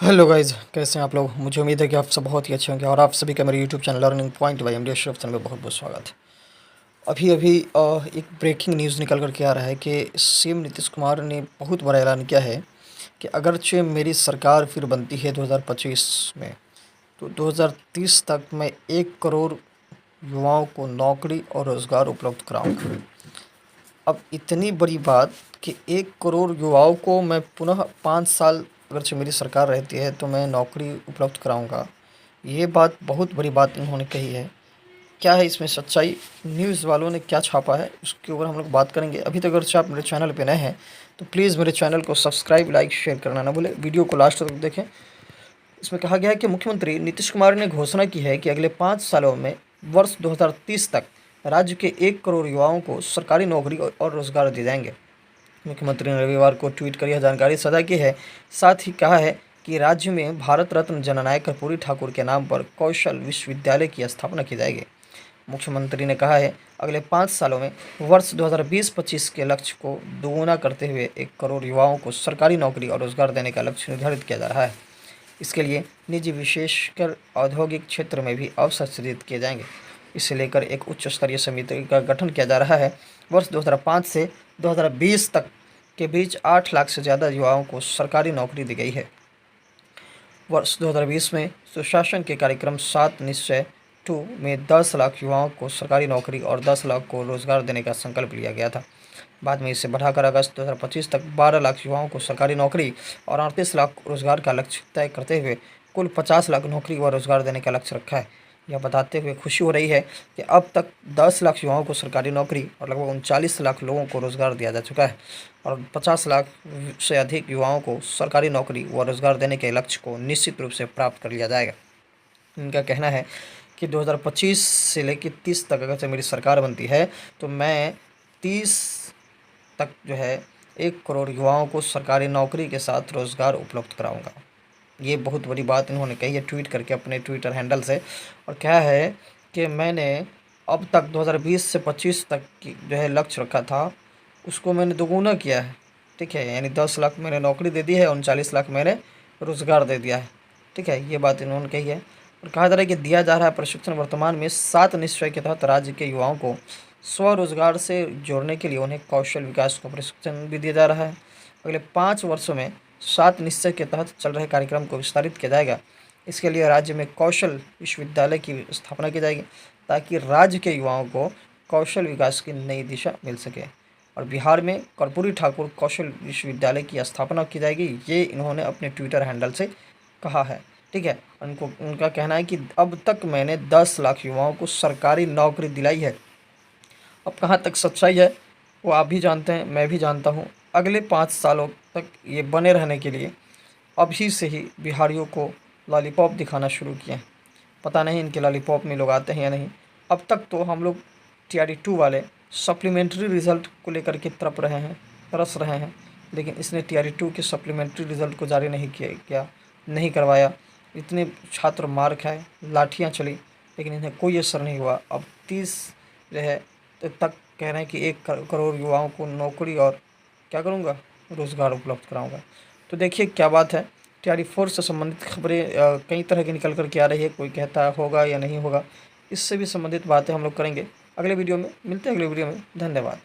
Hello guys, कैसे हैं आप लोग। मुझे उम्मीद है कि आप सब बहुत ही अच्छे होंगे और आप सभी का मेरे YouTube channel learning point by MD Ashraf channel में बहुत बहुत स्वागत है। अभी अभी एक ब्रेकिंग न्यूज़ निकल कर के आ रहा है कि सीएम नीतीश कुमार ने बहुत बड़ा ऐलान किया है कि अगरचे मेरी सरकार फिर बनती है 2025 में, तो 2030 तक मैं 1 करोड़ युवाओं को नौकरी और रोज़गार उपलब्ध कराऊंगा। अब इतनी बड़ी बात कि 1 करोड़ युवाओं को मैं पुनः 5 साल अगरचे मेरी सरकार रहती है तो मैं नौकरी उपलब्ध कराऊंगा। ये बात बहुत बड़ी बात इन्होंने कही है। क्या है इसमें सच्चाई, न्यूज़ वालों ने क्या छापा है, उसके ऊपर हम लोग बात करेंगे। अभी तक अगर आप मेरे चैनल पे नए हैं तो प्लीज़ मेरे चैनल को सब्सक्राइब, लाइक, शेयर करना ना भूलें। वीडियो को लास्ट तक देखें। इसमें कहा गया है कि मुख्यमंत्री नीतीश कुमार ने घोषणा की है कि अगले 5 सालों में वर्ष 2030 तक राज्य के 1 करोड़ युवाओं को सरकारी नौकरी और रोजगार दिए जाएंगे। मुख्यमंत्री ने रविवार को ट्वीट कर यह जानकारी साझा की है। साथ ही कहा है कि राज्य में भारत रत्न जननायक कर्पूरी ठाकुर के नाम पर कौशल विश्वविद्यालय की स्थापना की जाएगी। मुख्यमंत्री ने कहा है अगले 5 सालों में वर्ष 2020-25 के लक्ष्य को दोगुना करते हुए 1 करोड़ युवाओं को सरकारी नौकरी और रोजगार देने का लक्ष्य निर्धारित किया जा रहा है। इसके लिए निजी विशेषकर औद्योगिक क्षेत्र में भी अवसर सृजित किए जाएंगे। इसे लेकर एक उच्च स्तरीय समिति का गठन किया जा रहा है। वर्ष 2005 से 2020 तक के बीच 8 लाख से ज़्यादा युवाओं को सरकारी नौकरी दी गई है। वर्ष 2020 में सुशासन के कार्यक्रम 7 निश्चय 2 में 10 लाख युवाओं को सरकारी नौकरी और 10 लाख को रोजगार देने का संकल्प लिया गया था। बाद में इसे बढ़ाकर अगस्त 2025 तक 12 लाख युवाओं को सरकारी नौकरी और 38 लाख रोजगार का लक्ष्य तय करते हुए कुल 50 लाख नौकरी व रोजगार देने का लक्ष्य रखा है। यह बताते हुए खुशी हो रही है कि अब तक 10 लाख युवाओं को सरकारी नौकरी और लगभग 39 लाख लोगों को रोजगार दिया जा चुका है और 50 लाख से अधिक युवाओं को सरकारी नौकरी व रोजगार देने के लक्ष्य को निश्चित रूप से प्राप्त कर लिया जाएगा। इनका कहना है कि 2025 से लेकर 30 तक अगर से मेरी सरकार बनती है तो मैं 30 तक जो है 1 करोड़ युवाओं को सरकारी नौकरी के साथ रोज़गार उपलब्ध कराऊंगा। ये बहुत बड़ी बात इन्होंने कही है ट्वीट करके अपने ट्विटर हैंडल से। और क्या है कि मैंने अब तक 2020 से 25 तक की जो है लक्ष्य रखा था उसको मैंने दोगुना किया है। ठीक है, यानी 10 लाख मैंने नौकरी दे दी है और 39 लाख मैंने रोज़गार दे दिया है। ठीक है, ये बात इन्होंने कही है। और कहा जा रहा है कि दिया जा रहा है प्रशिक्षण। वर्तमान में 7 निश्चय के तहत राज्य के युवाओं को स्वरोजगार से जोड़ने के लिए उन्हें कौशल विकास का प्रशिक्षण भी दिया जा रहा है। अगले 5 वर्षों में 7 निश्चय के तहत चल रहे कार्यक्रम को विस्तारित किया जाएगा। इसके लिए राज्य में कौशल विश्वविद्यालय की स्थापना की जाएगी ताकि राज्य के युवाओं को कौशल विकास की नई दिशा मिल सके। और बिहार में कर्पूरी ठाकुर कौशल विश्वविद्यालय की स्थापना की जाएगी, ये इन्होंने अपने ट्विटर हैंडल से कहा है। ठीक है, उनका कहना है कि अब तक मैंने 10 लाख युवाओं को सरकारी नौकरी दिलाई है। अब कहाँ तक सच्चाई है वो आप भी जानते हैं, मैं भी जानता हूँ। अगले 5 सालों तक ये बने रहने के लिए अभी से ही बिहारियों को लॉलीपॉप दिखाना शुरू किए हैं। पता नहीं इनके लॉलीपॉप में लोग आते हैं या नहीं। अब तक तो हम लोग टीआरई 2 वाले सप्लीमेंट्री रिज़ल्ट को लेकर के तरस रहे हैं, लेकिन इसने टीआरई 2 के सप्लीमेंट्री रिज़ल्ट को जारी नहीं किया, नहीं करवाया। इतने छात्र मार खाए, लाठियाँ चली, लेकिन इन्हें कोई असर नहीं हुआ। अब 30 जो है तक कह रहे हैं कि 1 करोड़ युवाओं को नौकरी और क्या करूँगा, रोज़गार उपलब्ध कराऊँगा। तो देखिए क्या बात है। टीआरई 4 से संबंधित खबरें कई तरह की निकल कर के आ रही है। कोई कहता होगा या नहीं होगा, इससे भी संबंधित बातें हम लोग करेंगे अगले वीडियो में। मिलते हैं अगले वीडियो में। धन्यवाद।